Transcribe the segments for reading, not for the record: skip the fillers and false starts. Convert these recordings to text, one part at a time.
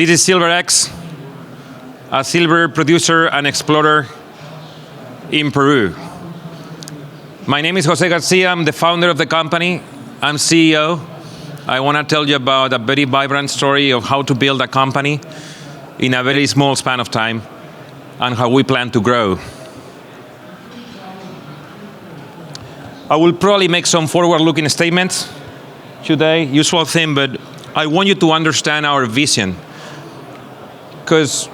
This is VRIC, a silver producer and explorer in Peru. My name is Jose Garcia. I'm the founder of the company. I'm CEO. I want to tell you about a very vibrant story of how to build a company in a very small span of time and how we plan to grow. I will probably make some forward-looking statements today, usual thing, but I want you to understand our vision. Because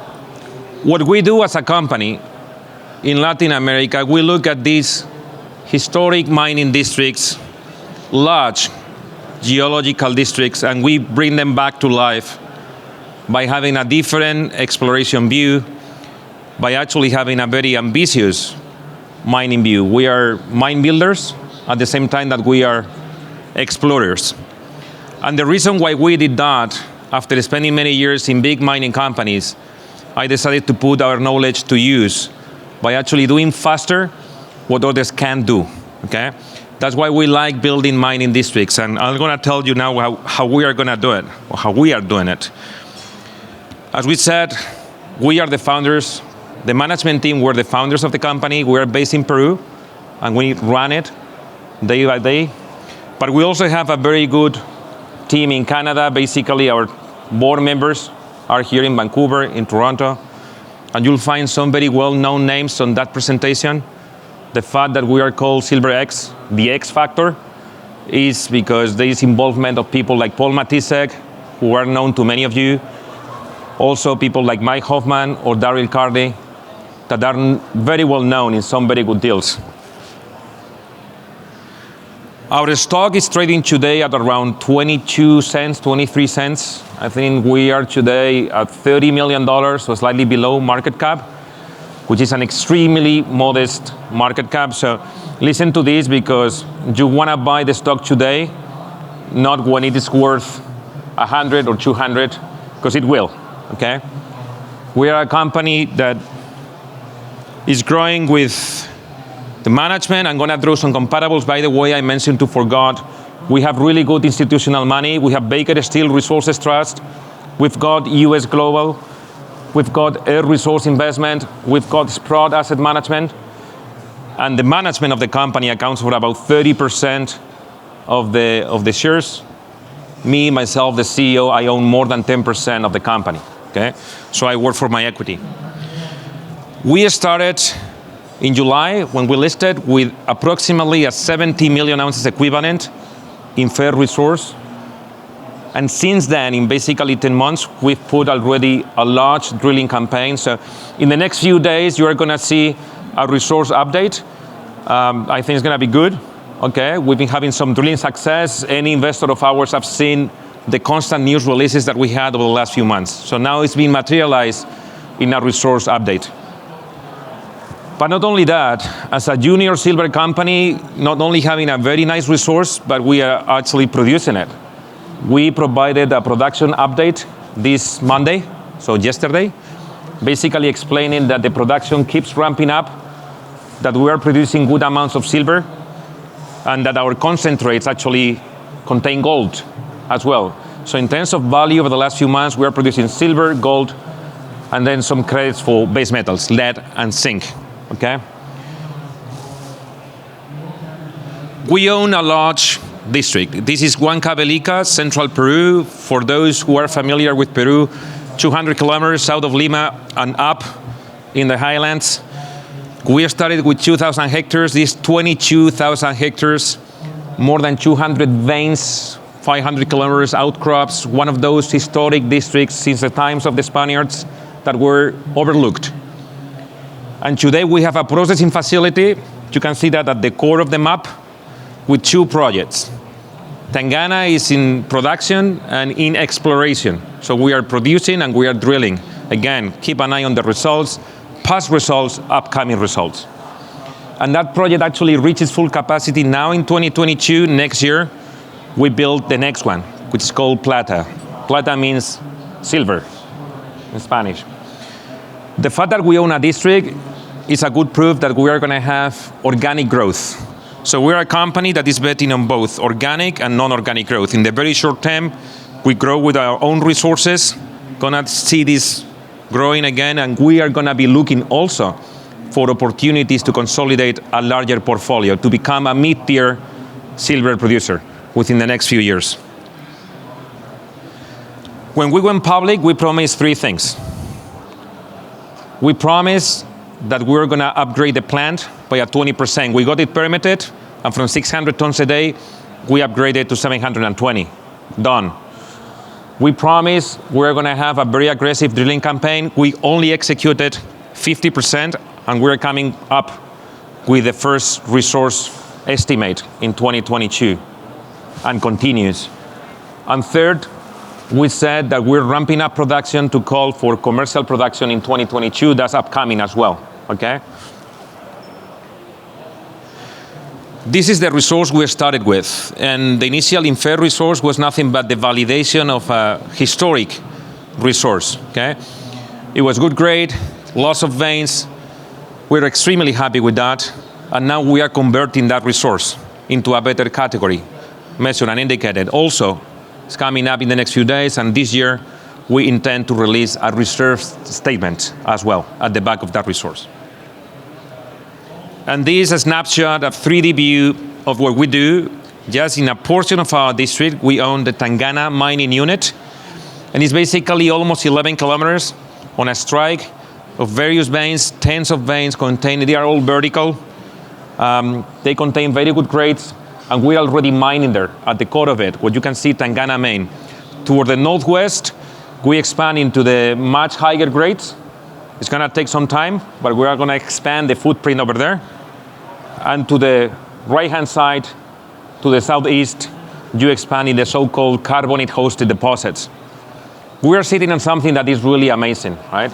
what we do as a company in Latin America, we look at these historic mining districts, large geological districts, and we bring them back to life by having a different exploration view, by actually having a very ambitious mining view. We are mine builders at the same time that we are explorers. And the reason why we did that, after spending many years in big mining companies, I decided to put our knowledge to use by actually doing faster what others can't do, okay? That's why we like building mining districts, and I'm gonna tell you now how we are gonna do it, or how we are doing it. As we said, we are the founders, the management team, we're the founders of the company. We are based in Peru, and we run it day by day. But we also have a very good team in Canada. Basically, our board members are here in Vancouver, in Toronto, and you'll find some very well-known names on that presentation. The fact that we are called VRIC, the X factor, is because there is involvement of people like Paul Matisek, who are known to many of you. Also people like Mike Hoffman or Daryl Carney, that are very well known in some very good deals. Our stock is trading today at around 22 cents, 23 cents. I think we are today at $30 million, so slightly below market cap, which is an extremely modest market cap. So listen to this, because you want to buy the stock today, not when it is worth 100 or 200, because it will, okay? We are a company that is growing with the management. I'm going to draw some comparables. By the way, I mentioned to forgot, we have really good institutional money. We have Baker Steel Resources Trust. We've got US Global. We've got Air Resource Investment. We've got Sprott Asset Management. And the management of the company accounts for about 30% of the shares. Me, myself, the CEO, I own more than 10% of the company, okay? So I work for my equity. We started in July, when we listed, with approximately a 70 million ounces equivalent in fair resource. And since then, in basically 10 months, we've put already a large drilling campaign. So in the next few days, you are gonna see a resource update. I think it's gonna be good, okay? We've been having some drilling success. Any investor of ours have seen the constant news releases that we had over the last few months. So now it's been materialized in a resource update. But not only that, as a junior silver company, not only having a very nice resource, but we are actually producing it. We provided a production update this Monday, so yesterday, basically explaining that the production keeps ramping up, that we are producing good amounts of silver, and that our concentrates actually contain gold as well. So in terms of value over the last few months, we are producing silver, gold, and then some credits for base metals, lead and zinc. Okay. We own a large district. This is Huancavelica, central Peru. For those who are familiar with Peru, 200 kilometers south of Lima and up in the highlands. We started with 2,000 hectares. These 22,000 hectares, more than 200 veins, 500 kilometers outcrops, one of those historic districts since the times of the Spaniards that were overlooked. And today we have a processing facility. You can see that at the core of the map with two projects. Tangana is in production and in exploration. So we are producing and we are drilling. Again, keep an eye on the results, past results, upcoming results. And that project actually reaches full capacity now in 2022. Next year, we build the next one, which is called Plata. Plata means silver in Spanish. The fact that we own a district is a good proof that we are going to have organic growth. So we're a company that is betting on both organic and non-organic growth. In the very short term, we grow with our own resources gonna see this growing again, and we are gonna be looking also for opportunities to consolidate a larger portfolio to become a mid-tier silver producer within the next few years. When we went public, we promised three things. We promised that we were going to upgrade the plant by a 20%. We got it permitted, and from 600 tons a day, we upgraded to 720. Done. We promised we were going to have a very aggressive drilling campaign. We only executed 50%, and we're coming up with the first resource estimate in 2022, and continues. And third, we said that we're ramping up production to call for commercial production in 2022. That's upcoming as well, okay? This is the resource we started with, and the initial inferred resource was nothing but the validation of a historic resource, okay? It was good grade, lots of veins. We're extremely happy with that, and now we are converting that resource into a better category, measured and indicated. Also, it's coming up in the next few days, and this year we intend to release a reserve statement as well at the back of that resource. And this is a snapshot of 3D view of what we do. Just in a portion of our district, we own the Tangana Mining unit, and it's basically almost 11 kilometers on a strike of various veins, tens of veins contained. They are all vertical. They contain very good grades, and we're already mining there at the core of it. What you can see, Tangana Mine. Toward the northwest, we expand into the much higher grades. It's gonna take some time, but we are gonna expand the footprint over there. And to the right-hand side, to the southeast, you expand in the so-called carbonate-hosted deposits. We are sitting on something that is really amazing, right?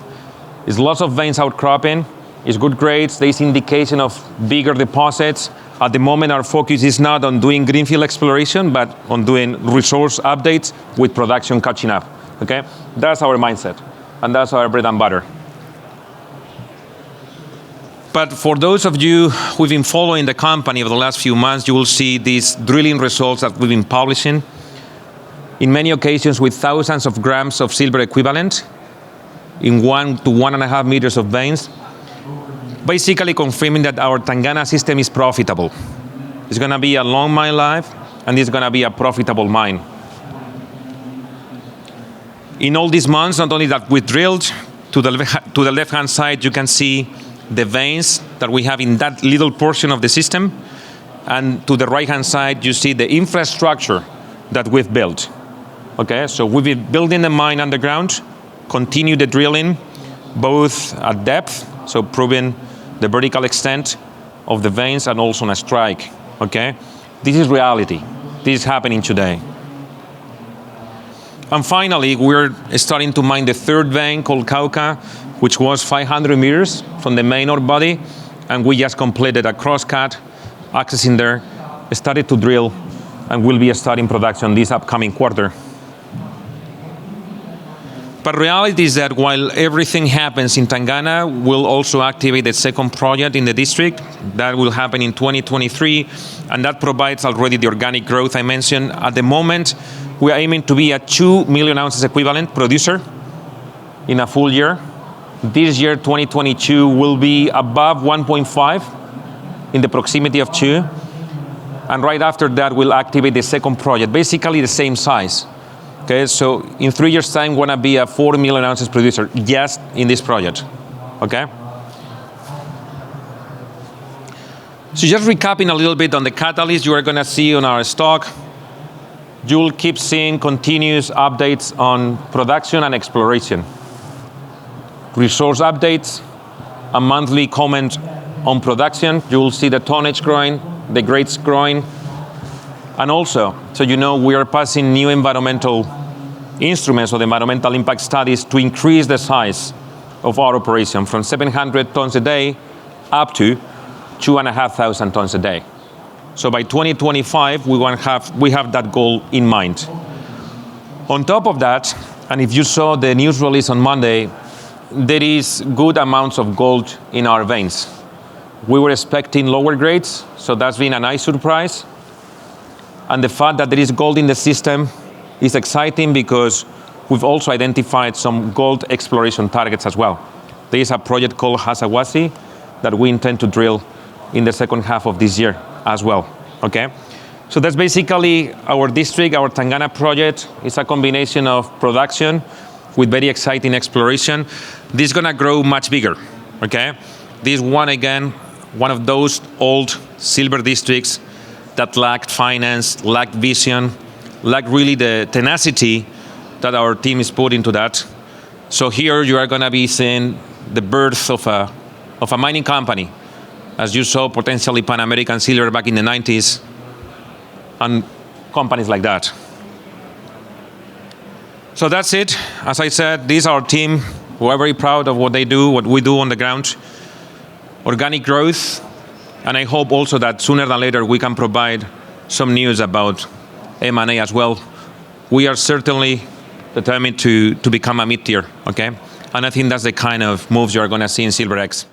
It's lots of veins outcropping, it's good grades, there's indication of bigger deposits. At the moment, our focus is not on doing greenfield exploration, but on doing resource updates with production catching up, okay? That's our mindset, and that's our bread and butter. But for those of you who've been following the company over the last few months, you will see these drilling results that we've been publishing, in many occasions with thousands of grams of silver equivalent in 1 to 1.5 meters of veins, basically confirming that our Tangana system is profitable. It's gonna be a long mine life, and it's gonna be a profitable mine. In all these months, not only that we drilled, to the left-hand side, you can see the veins that we have in that little portion of the system, and to the right-hand side, you see the infrastructure that we've built. Okay, so we've been building the mine underground, continue the drilling, both at depth, so proving the vertical extent of the veins, and also on a strike, okay? This is reality. This is happening today. And finally, we're starting to mine the third vein called Cauca, which was 500 meters from the main ore body, and we just completed a crosscut, accessing there, started to drill, and we'll be starting production this upcoming quarter. But reality is that while everything happens in Tangana, we'll also activate the second project in the district. That will happen in 2023, and that provides already the organic growth I mentioned. At the moment, we are aiming to be a 2 million ounces equivalent producer in a full year. This year, 2022, will be above 1.5, in the proximity of 2. And right after that, we'll activate the second project, basically the same size. Okay, so in 3 years' time, we're gonna be a 4 million ounces producer just in this project, okay? So just recapping a little bit on the catalyst you are gonna see on our stock, you'll keep seeing continuous updates on production and exploration. Resource updates, a monthly comment on production. You'll see the tonnage growing, the grades growing. And also, so you know, we are passing new environmental instruments or the environmental impact studies to increase the size of our operation from 700 tons a day up to 2,500 tons a day. So by 2025, we have that goal in mind. On top of that, and if you saw the news release on Monday, there is good amounts of gold in our veins. We were expecting lower grades, so that's been a nice surprise. And the fact that there is gold in the system is exciting because we've also identified some gold exploration targets as well. There is a project called Hasawasi that we intend to drill in the second half of this year as well, okay? So that's basically our district, our Tangana project. It's a combination of production with very exciting exploration. This is gonna grow much bigger, okay? This one, again, one of those old silver districts that lacked finance, lacked vision, lacked really the tenacity that our team is put into that. So here you are gonna be seeing the birth of a mining company. As you saw, potentially Pan American Silver back in the 90s, and companies like that. So that's it. As I said, this is our team. We're very proud of what they do, what we do on the ground. Organic growth, and I hope also that sooner than later we can provide some news about M&A as well. We are certainly determined to become a mid-tier, okay? And I think that's the kind of moves you're gonna see in SilverX.